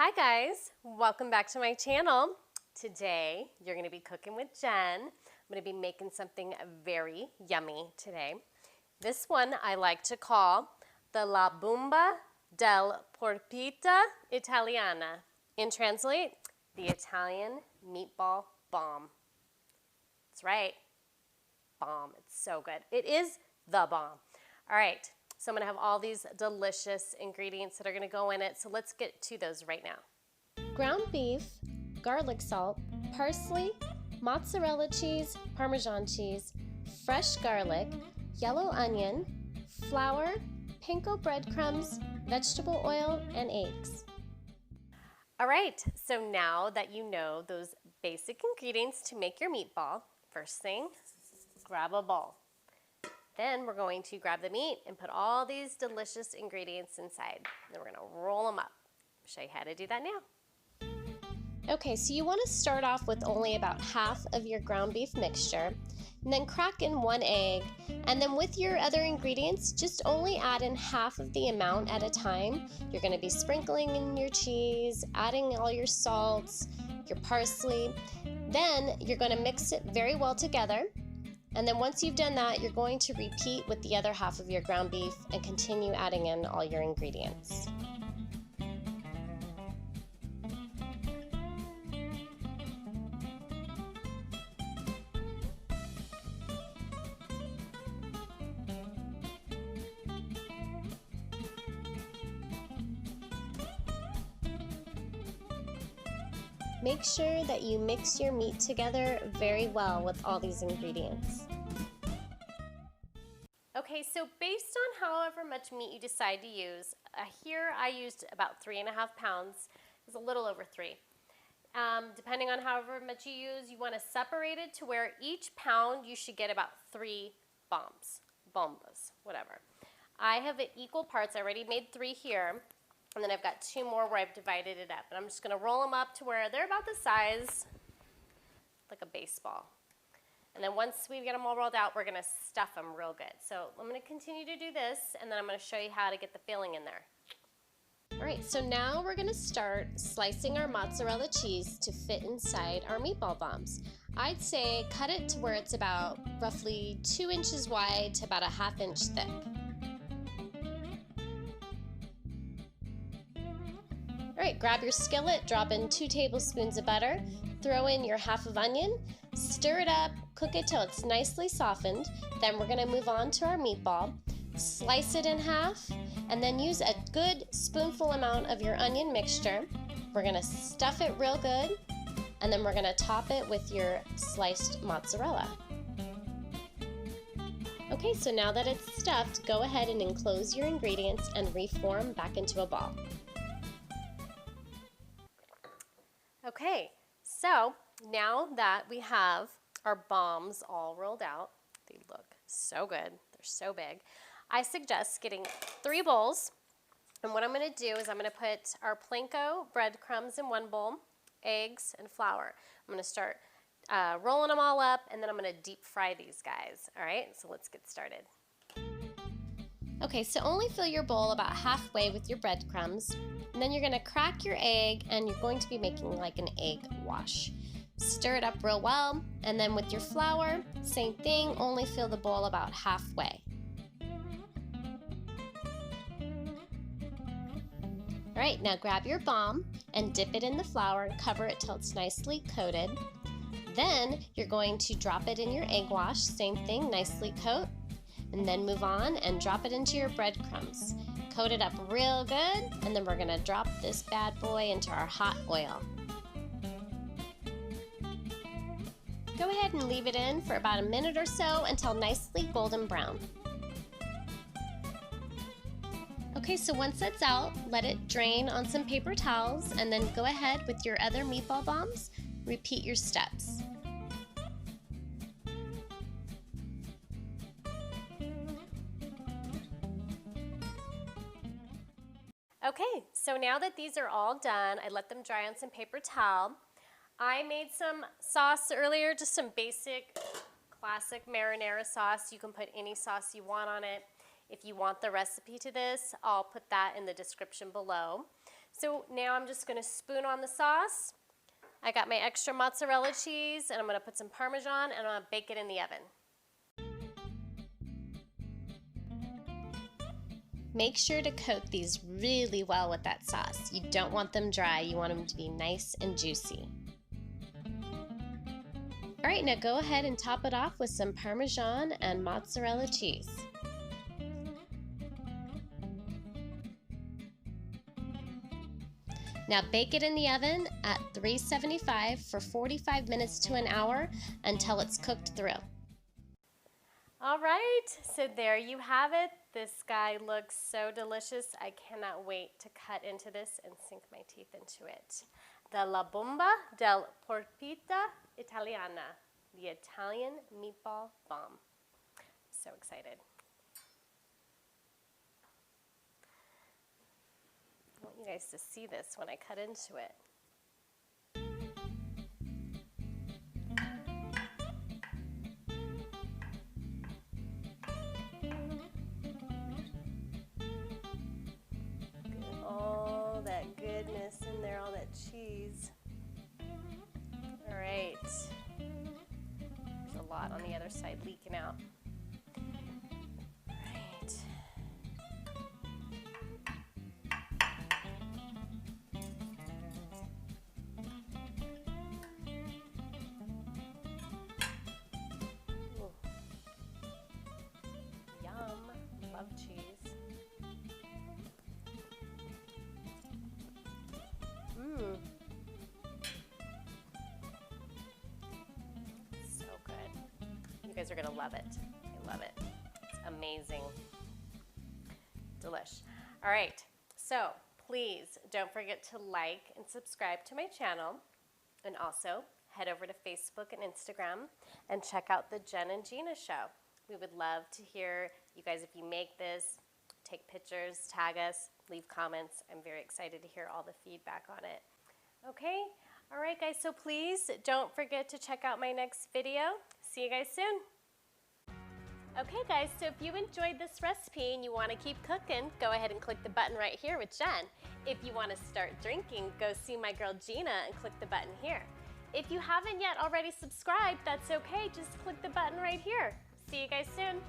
Hi guys, welcome back to my channel. Today you're going to be cooking with Jen. I'm going to be making something very yummy today. This one I like to call the La Bomba Della Polpette Italiana. In translate, the Italian meatball bomb. That's right, bomb. It's so good. It is the bomb. All right. So I'm going to have all these delicious ingredients that are going to go in it. So let's get to those right now. Ground beef, garlic salt, parsley, mozzarella cheese, Parmesan cheese, fresh garlic, yellow onion, flour, Panko breadcrumbs, vegetable oil, and eggs. All right, so now that you know those basic ingredients to make your meatball, first thing, grab a bowl. Then we're going to grab the meat and put all these delicious ingredients inside. Then we're going to roll them up. I'll show you how to do that now. Okay, so you want to start off with only about half of your ground beef mixture, and then crack in 1 egg, and then with your other ingredients, just only add in half of the amount at a time. You're going to be sprinkling in your cheese, adding all your salts, your parsley. Then you're going to mix it very well together. And then once you've done that, you're going to repeat with the other half of your ground beef and continue adding in all your ingredients. Make sure that you mix your meat together very well with all these ingredients. Okay, so based on however much meat you decide to use, here I used about 3.5 pounds. It's a little over 3. Depending on however much you use, you want to separate it to where each pound you should get about 3 bombas, whatever. I have it equal parts. I already made 3 here. And then I've got 2 more where I've divided it up. And I'm just going to roll them up to where they're about the size, like a baseball. And then once we get them all rolled out, we're going to stuff them real good. So I'm going to continue to do this, and then I'm going to show you how to get the filling in there. All right, so now we're going to start slicing our mozzarella cheese to fit inside our meatball bombs. I'd say cut it to where it's about roughly 2 inches wide to about a 1/2 inch thick. All right, grab your skillet, drop in 2 tablespoons of butter, throw in your half of onion, stir it up, cook it till it's nicely softened. Then we're gonna move on to our meatball, slice it in half, and then use a good spoonful amount of your onion mixture. We're gonna stuff it real good, and then we're gonna top it with your sliced mozzarella. Okay, so now that it's stuffed, go ahead and enclose your ingredients and reform back into a ball. Okay, so now that we have our bombs all rolled out, they look so good, they're so big, I suggest getting 3 bowls, and what I'm going to do is I'm going to put our Panko breadcrumbs in 1 bowl, eggs, and flour. I'm going to start rolling them all up, and then I'm going to deep fry these guys. All right, so let's get started. Okay, so only fill your bowl about halfway with your breadcrumbs, and then you're going to crack your egg, and you're going to be making like an egg wash. Stir it up real well, and then with your flour, same thing, only fill the bowl about halfway. All right, now grab your bomb and dip it in the flour and cover it till it's nicely coated. Then you're going to drop it in your egg wash, same thing, nicely coat. And then move on and drop it into your breadcrumbs. Coat it up real good, and then we're gonna drop this bad boy into our hot oil. Go ahead and leave it in for about a minute or so until nicely golden brown. Okay, so once that's out, let it drain on some paper towels, and then go ahead with your other meatball bombs. Repeat your steps. Okay, so now that these are all done, I let them dry on some paper towel. I made some sauce earlier, just some basic, classic marinara sauce. You can put any sauce you want on it. If you want the recipe to this, I'll put that in the description below. So now I'm just going to spoon on the sauce. I got my extra mozzarella cheese, and I'm going to put some Parmesan, and I'm going to bake it in the oven. Make sure to coat these really well with that sauce. You don't want them dry, you want them to be nice and juicy. All right, now go ahead and top it off with some Parmesan and mozzarella cheese. Now bake it in the oven at 375 for 45 minutes to an hour until it's cooked through. All right, so there you have it. This guy looks so delicious. I cannot wait to cut into this and sink my teeth into it. The Bomba Della Polpette Italiana, the Italian meatball bomb. So excited. I want you guys to see this when I cut into it. All that goodness in there, all that cheese. All right. There's a lot on the other side leaking out. All right. Love cheese. So good. You guys are gonna love it. I love it. It's amazing. Delish. All right, so please don't forget to like and subscribe to my channel, and also head over to Facebook and Instagram and check out the Jen and Gina show. We would love to hear you guys if you make this, take pictures, tag us, leave comments. I'm very excited to hear all the feedback on it. Okay, all right guys, so please don't forget to check out my next video. See you guys soon. Okay guys, so if you enjoyed this recipe and you want to keep cooking, go ahead and click the button right here with Jen. If you want to start drinking, go see my girl Gina and click the button here. If you haven't yet already subscribed, that's okay, just click the button right here. See you guys soon.